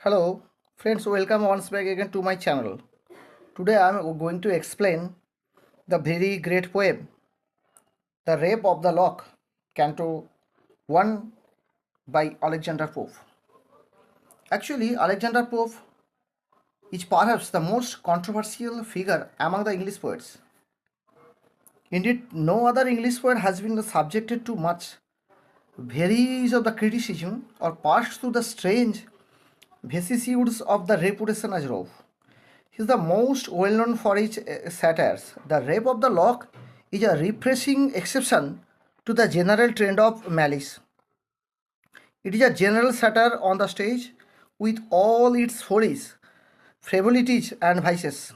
Hello, friends, welcome once back again to my channel. Today I am going to explain the very great poem, The Rape of the Lock, Canto 1 by Alexander Pope. Actually, Alexander Pope is perhaps the most controversial figure among the English poets. Indeed, no other English poet has been subjected to much varies of the criticism or passed through the strange vicissitudes of the reputation as rough. He is the most well known for his satires. The Rape of the Lock is a refreshing exception to the general trend of malice. It is a general satire on the stage with all its follies, frivolities, and vices.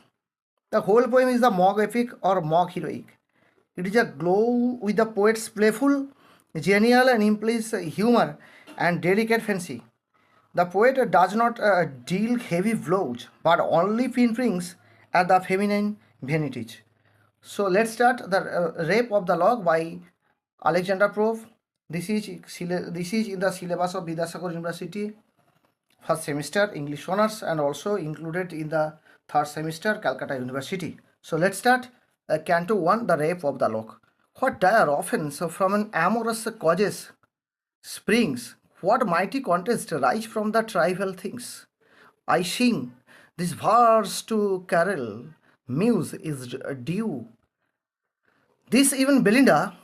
The whole poem is the mock epic or mock heroic. It is a glow with the poet's playful, genial, and implies humor and delicate fancy. The poet does not deal heavy blows, but only pinpricks at the feminine vanities. So let's start the Rape of the Lock by Alexander Pope. This is in the syllabus of Vidyasagar University, first semester English honors, and also included in the third semester Calcutta University. So let's start Canto 1, The Rape of the Lock. What dire offense from an amorous causes springs, what mighty contest rise from the trivial things. I sing this verse to Carol, muse is due. This even Belinda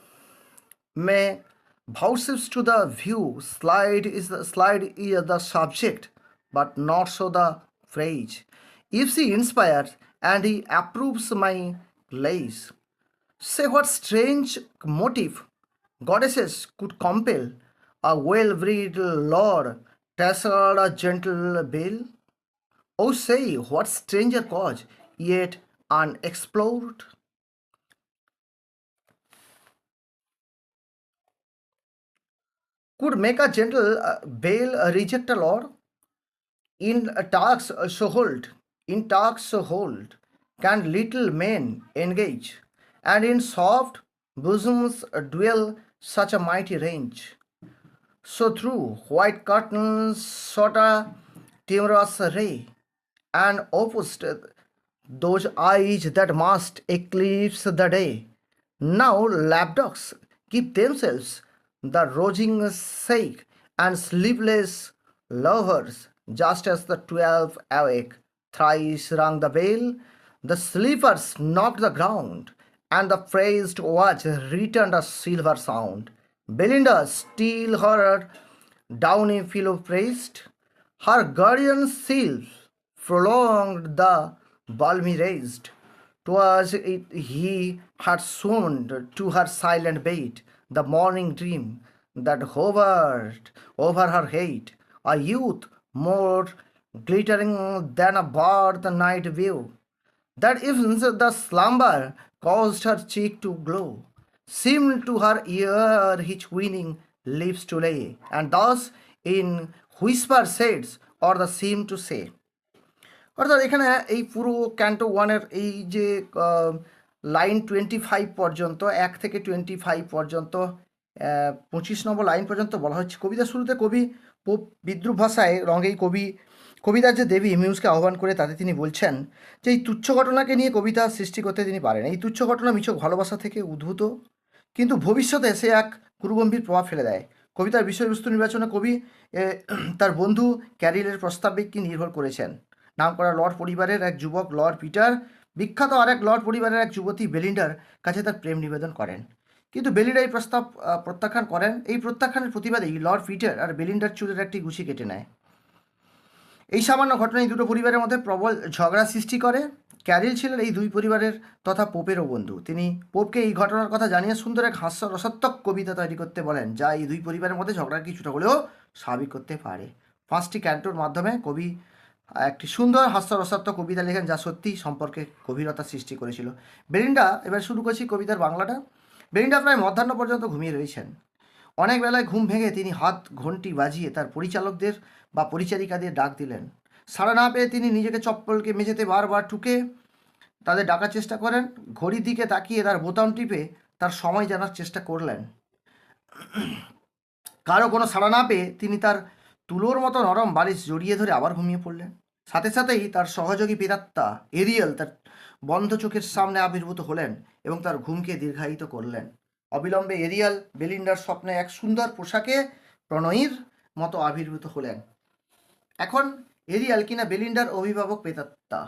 may vouchsafe to the view, slide is the subject, but not so the phrase. If she inspires and he approves my lays, say what strange motive goddesses could compel a well-bred lord tasseled a gentle bell? Oh, say what stranger cause yet unexplored? Could make a gentle bell reject a lord? In talks so hold, in talks so hold, can little men engage, and in soft bosoms dwell such a mighty range. So through white curtains shot a timorous ray, and opposed those eyes that must eclipse the day. Now lapdogs give themselves the rosing shake, and sleepless lovers, just as the 12 awake, thrice rang the bell, the sleepers knocked the ground, and the praised watch returned a silver sound. Belinda still her downy pillow praised, her guardian seal prolonged the balmy raised. 'Twas it he had swooned to her silent bed, the morning dream that hovered over her head, a youth more glittering than a bird the night view, that even the slumber caused her cheek to glow, seemed to her ear his winning lips to lay, and thus in whisper says, or the seem to say. অর্থাৎ এখানে এই পুরো canto ওয়ানের এই যে line 25 পর্যন্ত 1 থেকে 25 পর্যন্ত 25 নম্বর লাইন পর্যন্ত বলা হচ্ছে কবিতার শুরুতে কবি পোপ বিদ্রুপ ভাষায় রঙেই কবিতার যে দেবী মিউজকে আহ্বান করে তাতে তিনি বলছেন যে এই তুচ্ছ ঘটনাকে নিয়ে কবিতা সৃষ্টি করতে তিনি পারেন। এই তুচ্ছ ঘটনা মিছক ভালোবাসা থেকে উদ্ভূত, কিন্তু ভবিষ্যতে সে এক গুরুগম্ভীর প্রভাব ফেলে দেয়। কবিতার বিষয়বস্তু নির্বাচনে কবি তার বন্ধু ক্যারিলের প্রস্তাবে কি নির্ভর করেছেন। নামকরা লর্ড পরিবারের এক যুবক লর্ড পিটার বিখ্যাত আরেক লর্ড পরিবারের এক যুবতী বেলিন্ডার কাছে তার প্রেম নিবেদন করেন, কিন্তু বেলিন্ডা এই প্রস্তাব প্রত্যাখ্যান করেন। এই প্রত্যাখ্যানের প্রতিবাদেই লর্ড পিটার আর বেলিন্ডার চুলের একটি গুছি কেটে নেয়। এই সামান্য ঘটনায় দুটো পরিবারের মধ্যে প্রবল ঝগড়া সৃষ্টি করে। ক্যারিল ছিলেন এই দুই পরিবারের তথা পোপেরও বন্ধু। তিনি পোপকে এই ঘটনার কথা জানিয়ে সুন্দর এক হাস্যরসাত্মক কবিতা তৈরি করতে বলেন, যা এই দুই পরিবারের মধ্যে ঝগড়া কিছুটা হলেও স্বাভাবিক করতে পারে। 5টি ক্যান্টোর মাধ্যমে কবি একটি সুন্দর হাস্যরসাত্মক কবিতা লেখেন, যা সত্যি সম্পর্কে গভীরতা সৃষ্টি করেছিল। বেলিন্ডা, এবার শুরু করছি কবিতার বাংলাটা। বেলিন্ডা প্রায় মধ্যাহ্ন পর্যন্ত ঘুমিয়ে রয়েছেন। অনেক বেলায় ঘুম ভেঙে তিনি হাত ঘন্টি বাজিয়ে তার পরিচালকদের বা পরিচারিকাদের ডাক দিলেন। সাড়া না পেয়ে তিনি নিজেকে চপ্পলকে মেঝেতে বারবার ঠুকে তাদের ডাকার চেষ্টা করেন। ঘড়ির দিকে তাকিয়ে তার বোতাম টিপে তার সময় জানার চেষ্টা করলেন। কারো কোনো সাড়া না পেয়ে তিনি তার তুলোর মতো নরম বালিশ জড়িয়ে ধরে আবার ঘুমিয়ে পড়লেন। সাথে সাথেই তার সহযোগী প্রেতাত্মা এরিয়েল তার বন্ধ চোখের সামনে আবির্ভূত হলেন এবং তার ঘুমকে দীর্ঘায়িত করলেন। অবিলম্বে এরিয়াল বেলিন্ডার স্বপ্নে এক সুন্দর পোশাকে প্রণয়ীর মতো আবির্ভূত হলেন। এখন এরিয়াল কিনা বেলিন্ডার অভিভাবক প্রেতাত্মা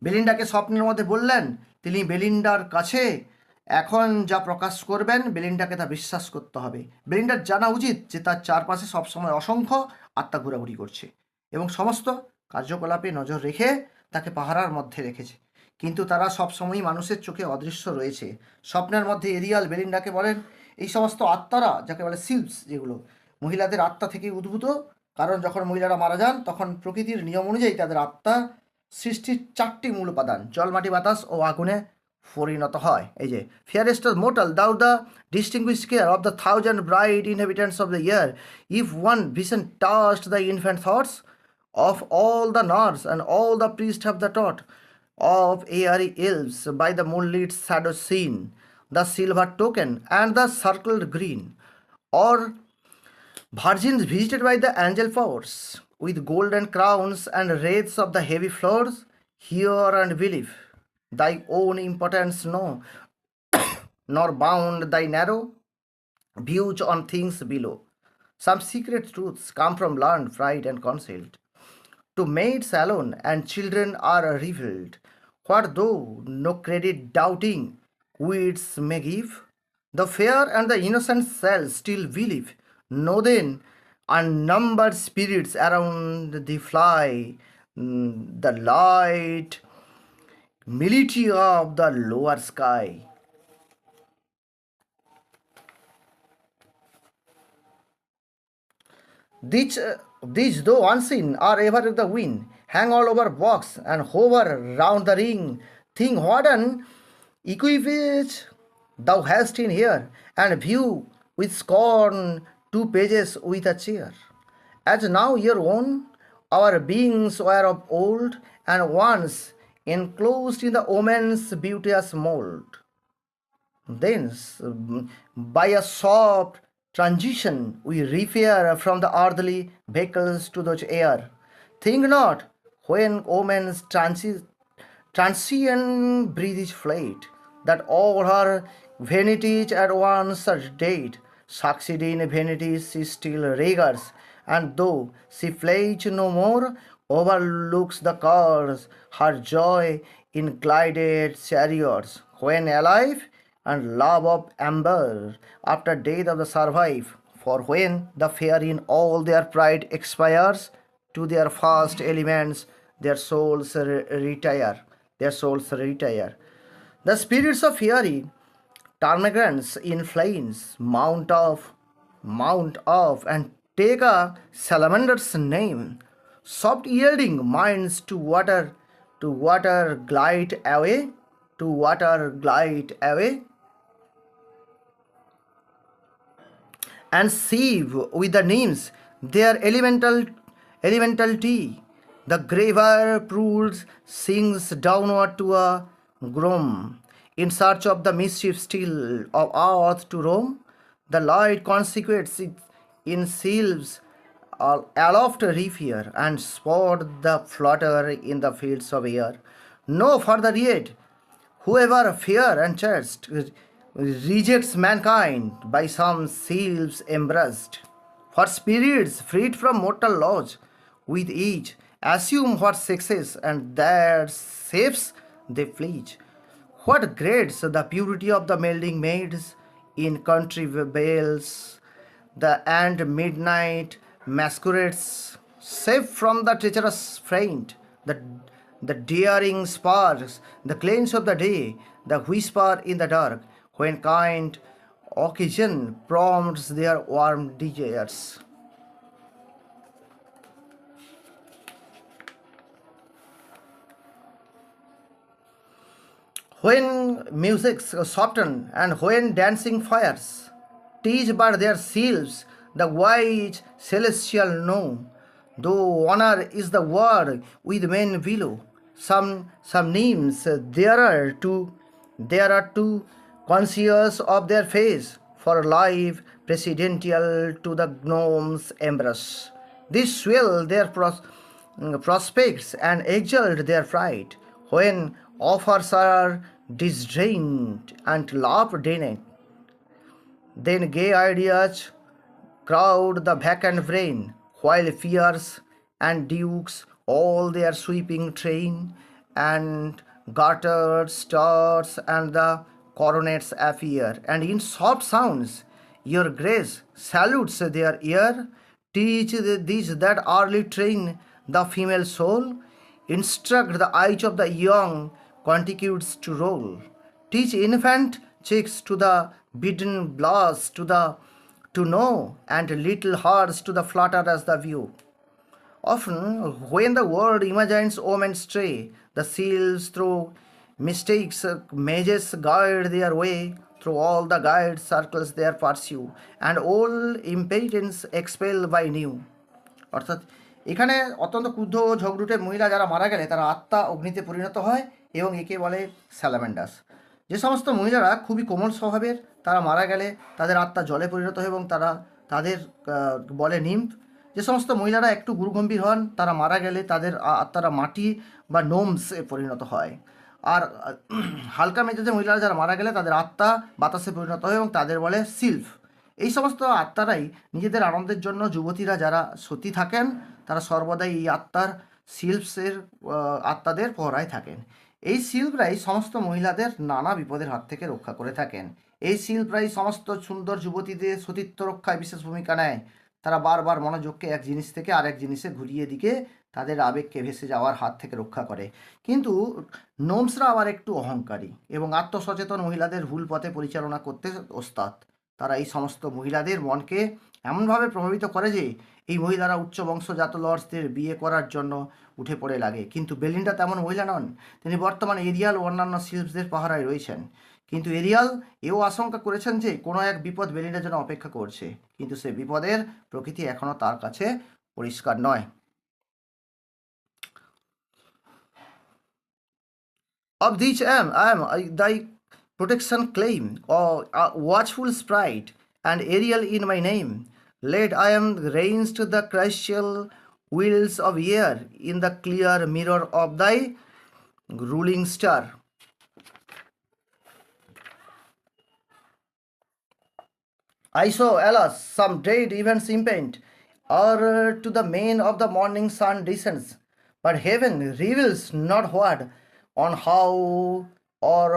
বেলিন্ডাকে স্বপ্নের মধ্যে বললেন তিনি বেলিন্ডার কাছে এখন যা প্রকাশ করবেন বেলিন্ডাকে তা বিশ্বাস করতে হবে। বেলিন্ডার জানা উচিত যে তার চারপাশে সবসময় অসংখ্য আত্মা ঘোরাঘুরি করছে এবং সমস্ত কার্যকলাপে নজর রেখে তাকে পাহারার মধ্যে রেখেছে, কিন্তু তারা সবসময়ই মানুষের চোখে অদৃশ্য রয়েছে। স্বপ্নের মধ্যে এরিয়াল বেলিন্ডাকে বলেন এই সমস্ত আত্মারা, যাকে বলে সিলস, যেগুলো মহিলাদের আত্মা থেকে উদ্ভূত, কারণ যখন মহিলারা মারা যান তখন প্রকৃতির নিয়ম অনুযায়ী তাদের আত্মা সৃষ্টির চারটি মূল উপাদান জল, মাটি, বাতাস ও আগুনে পরিণত হয়। এই যে ফিয়ারেস্ট মোর্টাল দাউ the distinguished care of the thousand bright ইনহেবিটেন্টস of the year, if one vision touched the infant thoughts of all the nerves and all the priests have the taught of airy elves by the moonlit shadow seen, the silver token and the circled green, or virgins visited by the angel powers with golden crowns and wreaths of the heavy floors, hear and believe thy own impotence know, nor bound thy narrow views on things below. Some secret truths come from learned pride and concealed. To maids alone and children are revealed. What though no credit doubting wits may give? The fair and the innocent shall still believe. Know then, unnumbered spirits around thee fly, the light military of the lower sky. These, though unseen, are ever the wind, hang all over box and hover round the ring. Think what an equipage thou hast in here, and view with scorn 2 pages with a chair. As now your own, our beings were of old, and once enclosed in the woman's beauteous mold. Thence, by a soft transition, we repair from the earthly vehicles to the air. Think not, when woman's transient breath fled, that all her vanities at once are dead. Succeeding vanities she still regards, and though she flies no more, overlooks the cars, her joy in glided chariots. When alive, and love of amber after death of the survive. For when the fair in all their pride expires, to their first elements their souls retire. Their souls retire. The spirits of fairy termagants in flames mount off, and take a salamander's name. Soft yielding minds to water glide away, to water glide away, and sieve with the nymphs their elemental tea. The graver pools sings downward to a groom, in search of the mischief still of earth to roam. The light consequates it in sylphs aloft repair, and spot the flutter in the fields of air. No further yet, whoever fear and chast rejects mankind by some sylphs embraced. For spirits freed from mortal laws, with each assume what sexes, and their shapes they fleet. What grades the purity of the melding maids in country bells, the and midnight masquerades, safe from the treacherous friend, the daring sparks, the glance of the day, the whisper in the dark, when kind occasion prompts their warm desires. When musics soften and when dancing fires teach but their seals, the wise celestial know, though honor is the word with men below. Some names there are too conscious of their face, for life presidential to the gnomes' embrace. These swell their prospects and exalt their pride when offers are disdained and love denied. Then gay ideas crowd the vacant brain, while fears and dukes all their sweeping train, and garters, stars, and the coronets appear, and in soft sounds your grace salutes their ear. Teach these that early train the female soul, instruct the eyes of the young conticules to roll. Teach infant chicks to the bidden blast to know, and little hearts to the flutter as the view. Often, when the world imagines women stray, the seals through mistakes, mages guide their way, through all the guide circles their pursue, and all impatience expel by new. অর্থাৎ এখানে অত্যন্ত ক্রুদ্ধ ও ঝগড়ুটে মহিলা যারা মারা গেলে তারা আত্মা অগ্নিতে পরিণত হয় এবং একে বলে স্যালামেন্ডাস। যে সমস্ত মহিলারা খুবই কোমল স্বভাবের তারা মারা গেলে তাদের আত্মা জলে পরিণত হয় এবং তাদের বলে নিম্ফ। যে সমস্ত মহিলারা একটু গুরুগম্ভীর হন তারা মারা গেলে তাদের আত্মারা মাটি বা নোমসে পরিণত হয়। আর হালকা মেজাজে মহিলারা যারা মারা গেলে তাদের আত্মা বাতাসে পরিণত হয় এবং তাদের বলে সিলফ। এই সমস্ত আত্মারাই নিজেদের আনন্দের জন্য যুবতীরা যারা সতী থাকেন তারা সর্বদাই এই আত্মার সিলফসের আত্মাদের পহরায় থাকেন। এই শিল্পরাই সমস্ত মহিলাদের নানা বিপদের হাত থেকে রক্ষা করে থাকেন। এই শিল্পরাই সমস্ত সুন্দর যুবতীদের সতীত্ব রক্ষায় বিশেষ ভূমিকা নেয়। তারা বারবার মনোযোগকে এক জিনিস থেকে আরেক জিনিসে ঘুরিয়ে দিকে তাদের আবেগকে ভেসে যাওয়ার হাত থেকে রক্ষা করে। কিন্তু নোমসরা আবার একটু অহংকারী এবং আত্মসচেতন মহিলাদের ভুল পথে পরিচালনা করতে ওস্তাদ। তারা এই সমস্ত মহিলাদের মনকে এমনভাবে প্রভাবিত করে যে এই মহিলারা উচ্চ বংশজাত লর্ডসদের বিয়ে করার জন্য উঠে পড়ে লাগে। কিন্তু বেলিন্ডা তেমন মহিলা নন। তিনি বর্তমানে এরিয়াল ও অন্যান্য শিল্পদের পাহারায় রয়েছেন। কিন্তু এরিয়াল এও আশঙ্কা করেছেন যে কোনো এক বিপদ বেলিন্ডার জন্য অপেক্ষা করছে, কিন্তু সে বিপদের প্রকৃতি এখনও তার কাছে পরিষ্কার নয়। Of these I am thy protection claim, or watchful sprite, and Ariel in my name. Led I am ranged the crystal wheels of air in the clear mirror of thy ruling star. I saw, alas, some dread events impend, or to the main of the morning sun descends, but heaven reveals not what, on how, or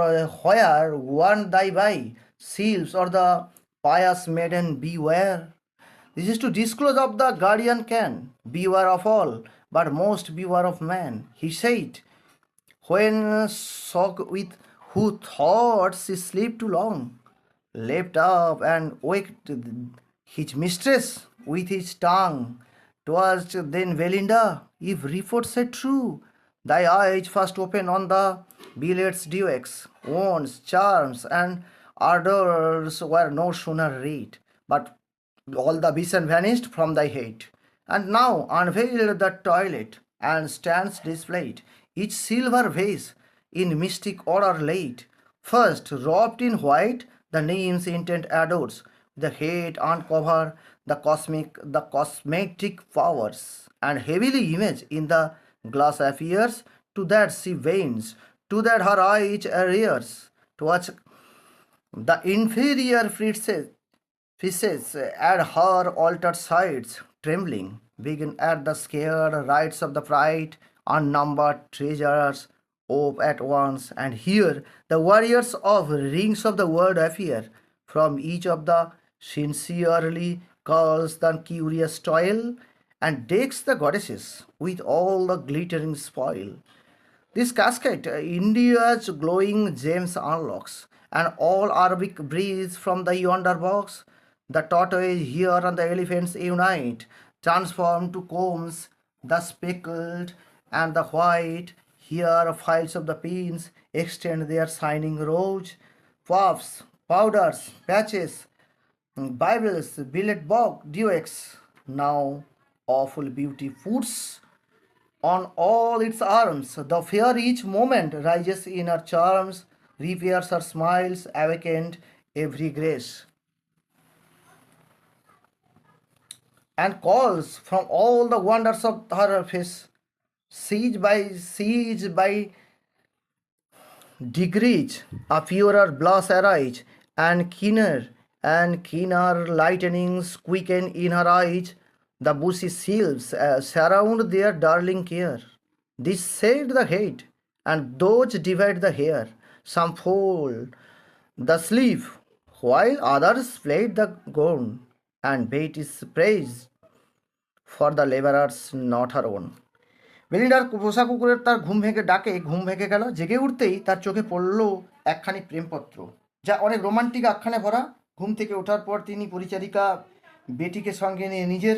where one thy by seals, or the pious maiden beware. This is to disclose of the guardian can, beware of all, but most beware of man. He said, when shocked with who thought she slept too long, leapt up and waked his mistress with his tongue. 'Twas then Belinda, if report said true, thy eyes first open on the billet's duets, wounds, charms, and ardors were no sooner read, but all the vision vanished from thy head. And now unveil the toilet, and stands displayed each silver vase in mystic order laid. First, robed in white, the name's intent adores, the head uncover the cosmetic powers, and heavily image in the glass appears, to that she veins, to that her eyes arrears, to watch the inferior fishes at her altered sides, trembling, begin at the scared rites of the pride, unnumbered treasures ope at once, and here the warriors of rings of the world appear, from each of the sincerely calls the curious toil, and decks the goddesses with all the glittering spoil. This casket India's glowing gems unlocks, and all Arabic breeze from the yonder box. The tortoise here and the elephants unite, transform to combs the speckled and the white. Here files of the pins extend their shining rows, puffs, powders, patches, Bibles, billet box, duets. Now awful beauty puts on all its arms. The fair each moment rises in her charms, repairs her smiles, awakened every grace. and calls from all the wonders of her face. Siege by degrees, a purer blush arise, and keener lightnings quicken in her eyes. The bushy sylphs surround their darling care. These shade the head, and those divide the hair. Some fold the sleeve, while others plait the gown, and bait is praised for the laborers not her own. বেলিন্ডার পোষা কুকুরের তার ঘুম ভেঙে ডাকে, ঘুম ভেঙে গেল। জেগে উঠতেই তার চোখে পড়ল একখানি প্রেমপত্র, যা অনেক রোমান্টিক আখ্যানে ভরা। ঘুম থেকে ওঠার পর তিনি পরিচারিকা বেটিকে সঙ্গে নিয়ে নিজের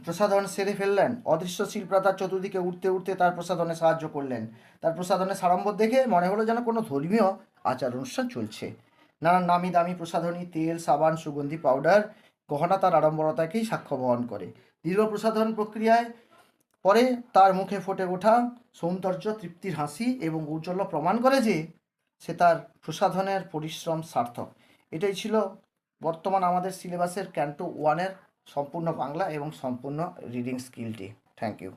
প্রসাধন সেরে ফেললেন। অদৃশ্য শিল্পা তার চতুর্দিকে উঠতে উঠতে তার প্রসাধনে সাহায্য করলেন। তার প্রসাধনে সাড়ম্বর দেখে মনে হলো যেন কোনো ধর্মীয় আচার অনুষ্ঠান চলছে। নানান নামি দামি প্রসাধনী, তেল, সাবান, সুগন্ধি, পাউডার, গহনা তার আড়ম্বরতাকেই সাক্ষ্য বহন করে। দীর্ঘ প্রসাধন প্রক্রিয়ায় পরে তার মুখে ফুটে ওঠা সৌন্দর্য, তৃপ্তির হাসি এবং ঔজ্জ্বল্য প্রমাণ করে যে সে তার প্রসাধনের পরিশ্রম সার্থক। এটাই ছিল বর্তমান আমাদের সিলেবাসের ক্যান্টো 1-এর সম্পূর্ণ বাংলা এবং সম্পূর্ণ রিডিং স্কিলটি। Thank you.